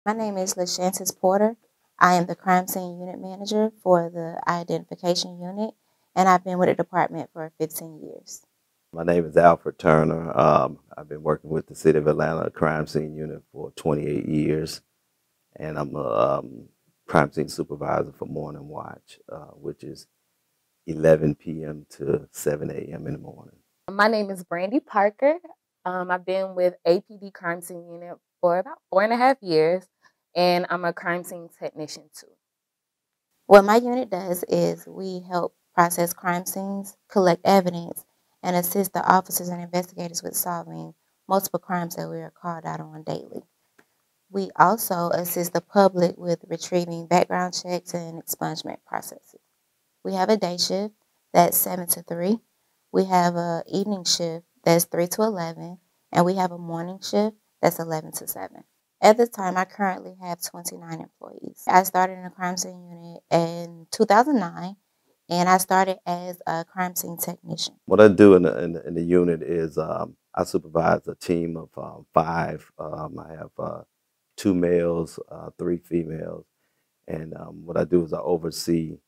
My name is LaShantise Porter. I am the crime scene unit manager for the identification unit, and I've been with the department for 15 years. My name is Alfred Turner. I've been working with the City of Atlanta Crime Scene Unit for 28 years, and I'm a crime scene supervisor for Morning Watch, which is 11 p.m. to 7 a.m. in the morning. My name is Brandi Parker. I've been with APD Crime Scene Unit for about 4.5 years, and I'm a crime scene technician too. What my unit does is we help process crime scenes, collect evidence, and assist the officers and investigators with solving multiple crimes that we are called out on daily. We also assist the public with retrieving background checks and expungement processes. We have a day shift that's 7 to 3. We have an evening shift that's 3 to 11. And we have a morning shift that's 11 to 7. At this time, I currently have 29 employees. I started in a crime scene unit in 2009, and I started as a crime scene technician. What I do in the unit is I supervise a team of 5. I have 2 males, 3 females, and what I do is I oversee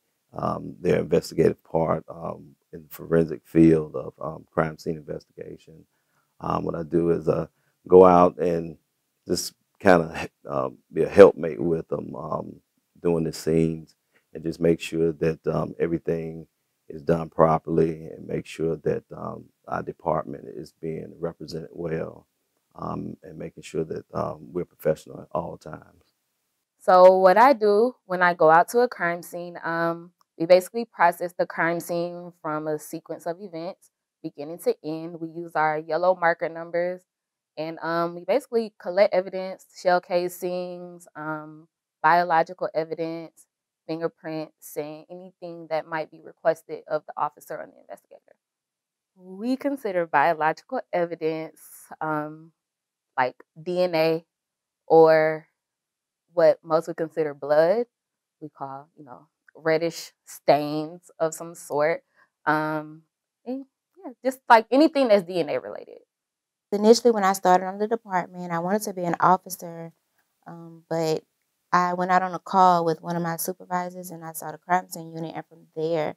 their investigative part in the forensic field of crime scene investigation. What I do is go out and just kind of be a helpmate with them doing the scenes and just make sure that everything is done properly and make sure that our department is being represented well and making sure that we're professional at all times. So what I do when I go out to a crime scene, we basically process the crime scene from a sequence of events, beginning to end. We use our yellow marker numbers, and we basically collect evidence, shell casings, biological evidence, fingerprints, and anything that might be requested of the officer or the investigator. We consider biological evidence like DNA or what most would consider blood. We call, reddish stains of some sort. And yeah, just like anything that's DNA related. Initially, when I started on the department, I wanted to be an officer, but I went out on a call with one of my supervisors and I saw the crime scene unit. And from there,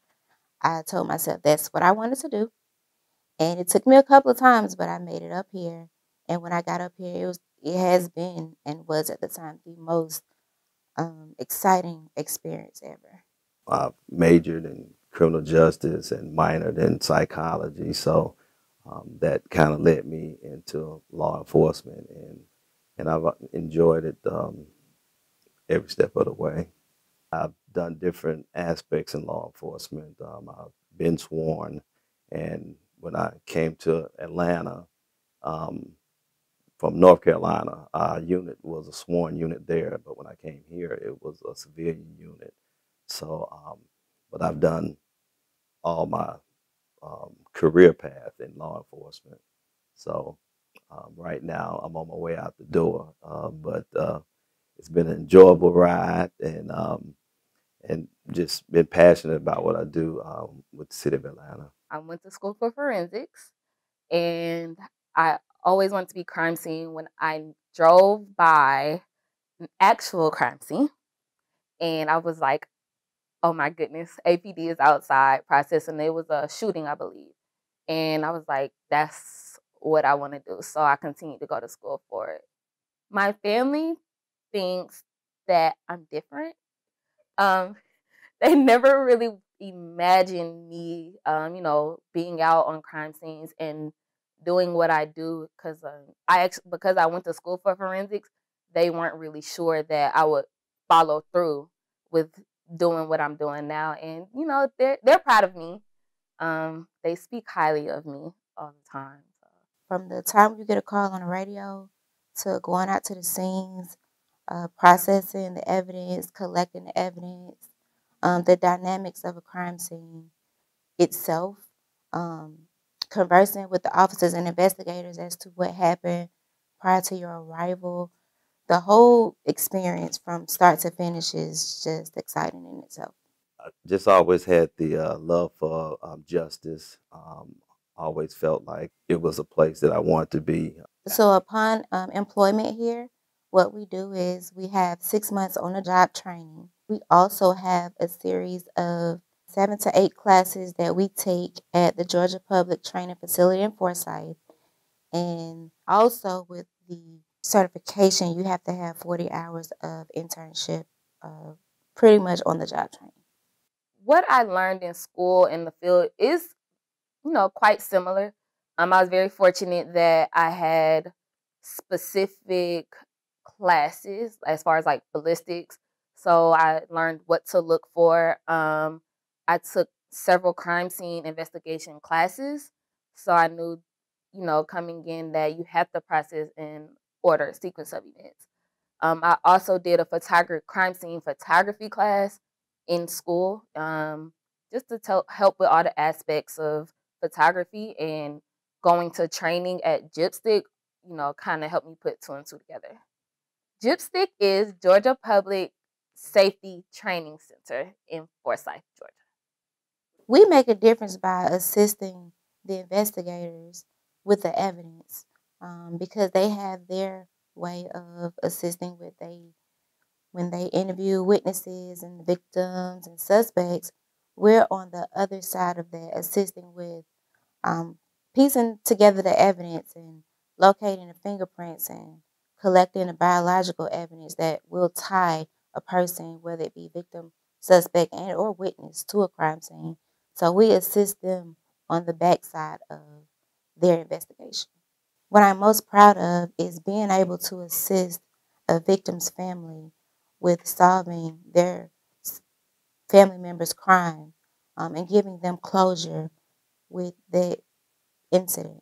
I told myself that's what I wanted to do. And it took me a couple of times, but I made it up here. And when I got up here, it has been and was at the time the most exciting experience ever. I majored in criminal justice and minored in psychology, so that kind of led me into law enforcement, and I've enjoyed it every step of the way. I've done different aspects in law enforcement. I've been sworn, and when I came to Atlanta from North Carolina, our unit was a sworn unit there, but when I came here, it was a civilian unit. So, but I've done all my career path in law enforcement. So right now I'm on my way out the door, but it's been an enjoyable ride and just been passionate about what I do with the City of Atlanta. I went to school for forensics, and I always wanted to be crime scene. When I drove by an actual crime scene, and I was like, oh my goodness, APD is outside processing. There was a shooting, I believe. And I was like, that's what I want to do. So I continued to go to school for it. My family thinks that I'm different. Um, they never really imagined me, being out on crime scenes and doing what I do because I went to school for forensics. They weren't really sure that I would follow through with doing what I'm doing now, and they're proud of me. They speak highly of me all the time. So. From the time you get a call on the radio to going out to the scenes, processing the evidence, collecting the evidence, the dynamics of a crime scene itself, conversing with the officers and investigators as to what happened prior to your arrival. The whole experience from start to finish is just exciting in itself. I just always had the love for justice. Always felt like it was a place that I wanted to be. So upon employment here, What we do is we have 6 months on the job training. We also have a series of 7 to 8 classes that we take at the Georgia Public Training Facility in Forsyth. And also with the certification, you have to have 40 hours of internship, pretty much on the job training. What I learned in school in the field is, quite similar. I was very fortunate that I had specific classes as far as like ballistics. So I learned what to look for. I took several crime scene investigation classes. So I knew, coming in that you have to process in order, sequence of events. I also did a crime scene photography class in school, just to help with all the aspects of photography, and going to training at Gypstick, kind of helped me put two and two together. Gypstick is Georgia Public Safety Training Center in Forsyth, Georgia. We make a difference by assisting the investigators with the evidence, because they have their way of assisting when they interview witnesses and victims and suspects. We're on the other side of that, assisting with piecing together the evidence and locating the fingerprints and collecting the biological evidence that will tie a person, whether it be victim, suspect, and or witness, to a crime scene. So we assist them on the backside of their investigation. What I'm most proud of is being able to assist a victim's family with solving their family member's crime, and giving them closure with that incident.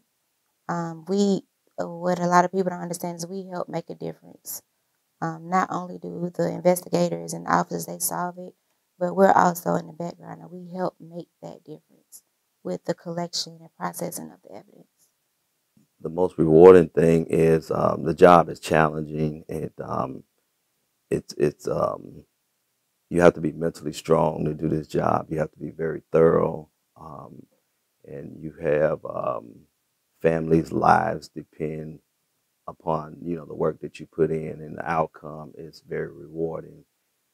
What a lot of people don't understand is we help make a difference. Not only do the investigators and the officers, they solve it, but we're also in the background and we help make that difference with the collection and processing of the evidence. The most rewarding thing is the job is challenging. It's you have to be mentally strong to do this job. You have to be very thorough, and you have families' lives depend upon the work that you put in, and the outcome is very rewarding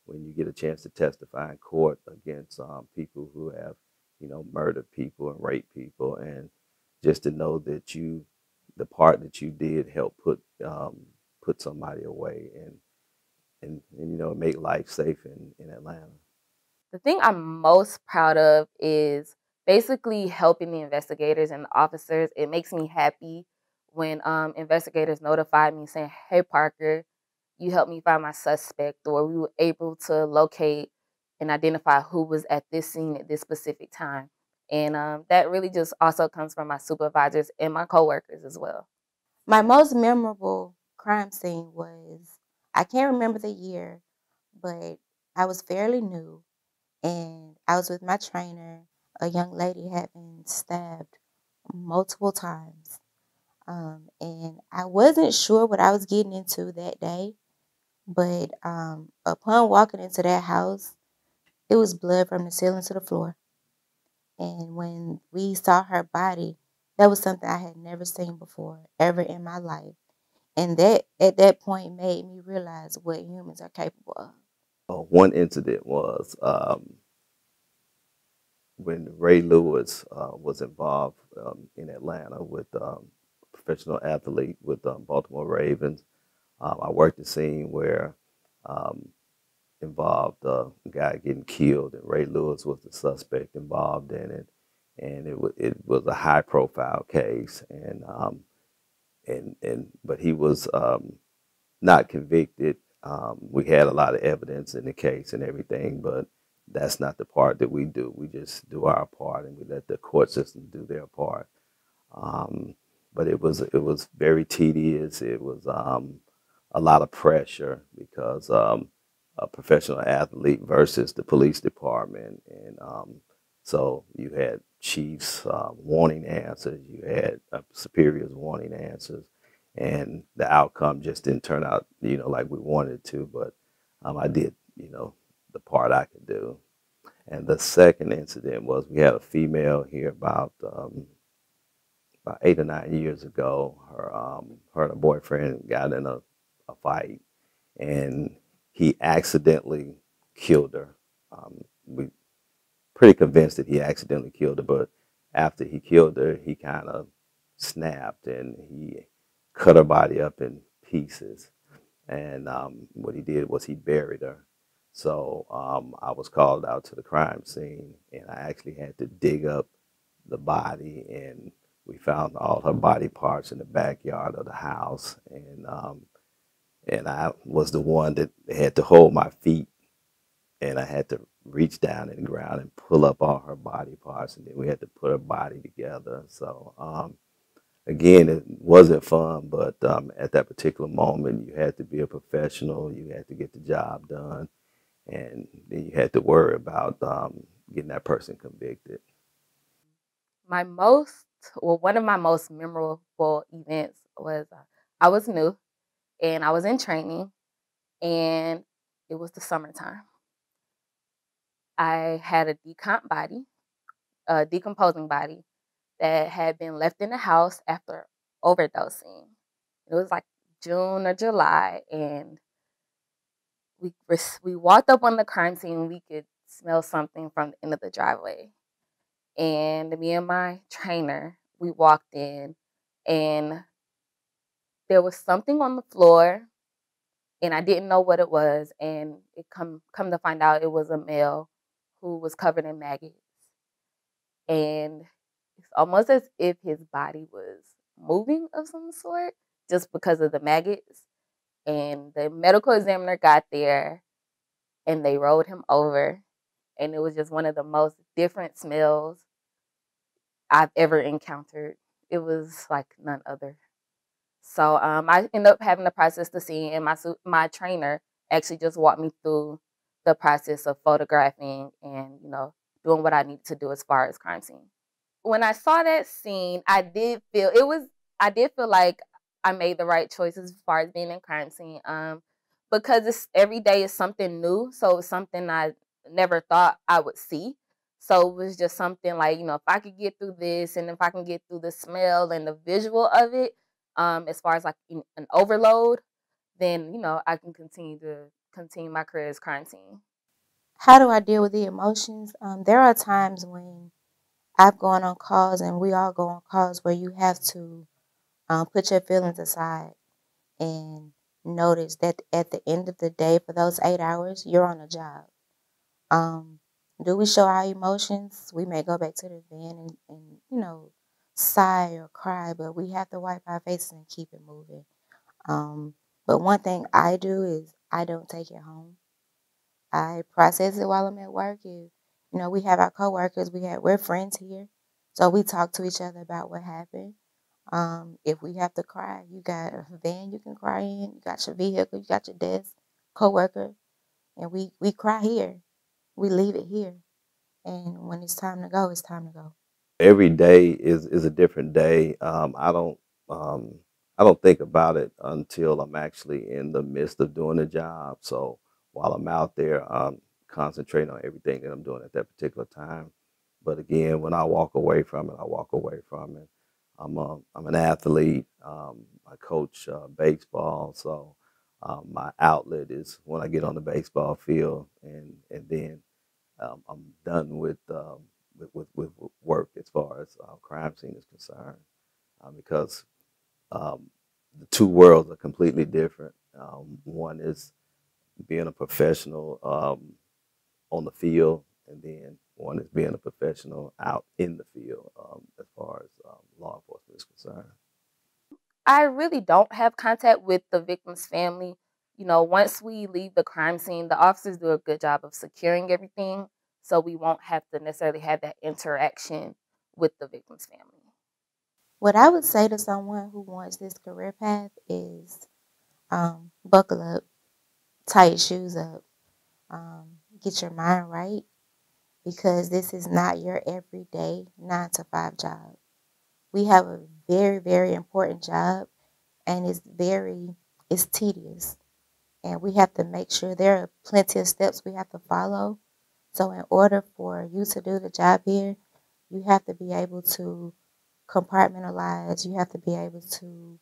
when you get a chance to testify in court against people who have murdered people and raped people, and just to know that the part that you did help put somebody away, and make life safe in Atlanta. The thing I'm most proud of is basically helping the investigators and the officers. It makes me happy when investigators notify me saying, "Hey, Parker, you helped me find my suspect," or we were able to locate and identify who was at this scene at this specific time. And that really just also comes from my supervisors and my coworkers as well. My most memorable crime scene was, I can't remember the year, but I was fairly new and I was with my trainer. A young lady had been stabbed multiple times. And I wasn't sure what I was getting into that day, but upon walking into that house, it was blood from the ceiling to the floor. And when we saw her body, that was something I had never seen before, ever in my life. And that at that point made me realize what humans are capable of. One incident was when Ray Lewis was involved in Atlanta with professional athlete with Baltimore Ravens. I worked the scene where involved a guy getting killed, and Ray Lewis was the suspect involved in it, and it was a high profile case, and but he was not convicted. We had a lot of evidence in the case and everything, but that's not the part that we do. We just do our part, and we let the court system do their part. Um, but it was very tedious. It was a lot of pressure because a professional athlete versus the police department, and so you had chiefs wanting answers, you had superiors wanting answers, and the outcome just didn't turn out like we wanted it to. But I did the part I could do. And the second incident was we had a female here about 8 or 9 years ago. Her and her boyfriend got in a fight, and he accidentally killed her. We pretty convinced that he accidentally killed her, but after he killed her, he kind of snapped and he cut her body up in pieces. And what he did was he buried her. So I was called out to the crime scene, and I actually had to dig up the body, and we found all her body parts in the backyard of the house. And I was the one that had to hold my feet, and I had to reach down in the ground and pull up all her body parts, and then we had to put her body together. So again, it wasn't fun, but at that particular moment, you had to be a professional. You had to get the job done, and then you had to worry about getting that person convicted. One of my most memorable events was I was new and I was in training, and it was the summertime. I had a decomposing body that had been left in the house after overdosing. It was like June or July, and we walked up on the crime scene. We could smell something from the end of the driveway, and me and my trainer, we walked in, and there was something on the floor, and I didn't know what it was, and it come to find out it was a male who was covered in maggots, and it's almost as if his body was moving of some sort just because of the maggots. And the medical examiner got there, and they rolled him over, and it was just one of the most different smells I've ever encountered. It was like none other. So I ended up having to process the scene, and my trainer actually just walked me through the process of photographing and doing what I needed to do as far as crime scene. When I saw that scene, I did feel like I made the right choices as far as being in crime scene. Because it's every day is something new, so it's something I never thought I would see. So it was just something like, if I could get through this, and if I can get through the smell and the visual of it, as far as like an overload, then I can continue my career as crime scene. How do I deal with the emotions? There are times when I've gone on calls, and we all go on calls, where you have to put your feelings aside and notice that at the end of the day, for those 8 hours, you're on a job. Um, do we show our emotions? We may go back to the van and sigh or cry, but we have to wipe our faces and keep it moving. But one thing I do is I don't take it home. I process it while I'm at work. We have our coworkers. We're friends here, so we talk to each other about what happened. If we have to cry, you got a van you can cry in. You got your vehicle. You got your desk, coworker, and we cry here. We leave it here, and when it's time to go, it's time to go. Every day is a different day. Um, I don't think about it until I'm actually in the midst of doing the job. So while I'm out there, I'm concentrating on everything that I'm doing at that particular time. But again, when I walk away from it, I walk away from it. I'm an athlete. I coach baseball, so my outlet is when I get on the baseball field, and then I'm done with work as far as crime scene is concerned, because um, the two worlds are completely different. One is being a professional on the field, and then one is being a professional out in the field as far as law enforcement is concerned. I really don't have contact with the victim's family. Once we leave the crime scene, the officers do a good job of securing everything, so we won't have to necessarily have that interaction with the victim's family. What I would say to someone who wants this career path is buckle up, tie your shoes up, get your mind right, because this is not your everyday 9 to 5 job. We have a very, very important job, and it's tedious. And we have to make sure there are plenty of steps we have to follow. So in order for you to do the job here, you have to be able to compartmentalize. You have to be able to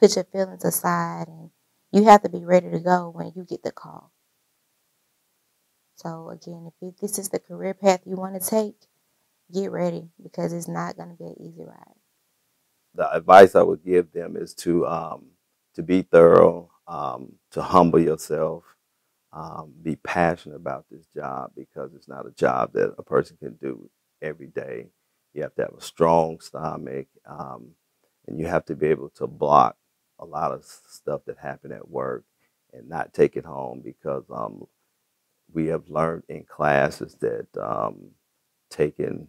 put your feelings aside and You have to be ready to go when you get the call. So again, if this is the career path you want to take, get ready because it's not going to be an easy ride. The advice I would give them is to be thorough, to humble yourself, be passionate about this job because it's not a job that a person can do every day. You have to have a strong stomach, and you have to be able to block a lot of stuff that happen at work and not take it home because we have learned in classes that taking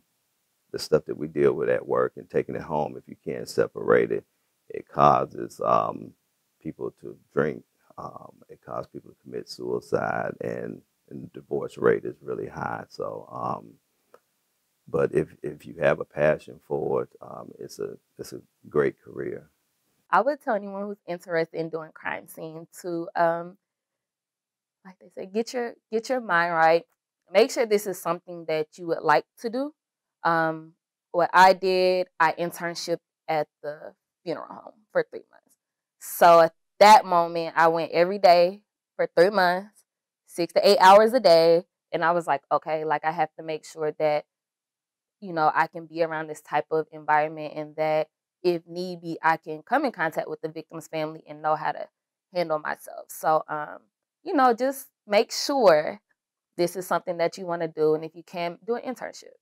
the stuff that we deal with at work and taking it home, if you can't separate it, it causes people to drink. It causes people to commit suicide, and the divorce rate is really high. So, but if you have a passion for it, it's a great career. I would tell anyone who's interested in doing crime scene to, like they say, get your mind right. Make sure this is something that you would like to do. What I did, I internship at the funeral home for 3 months. So at that moment, I went every day for 3 months, 6 to 8 hours a day, and I was like, okay, like I have to make sure that I can be around this type of environment and that if need be, I can come in contact with the victim's family and know how to handle myself. So, just make sure this is something that you want to do. And if you can, do an internship.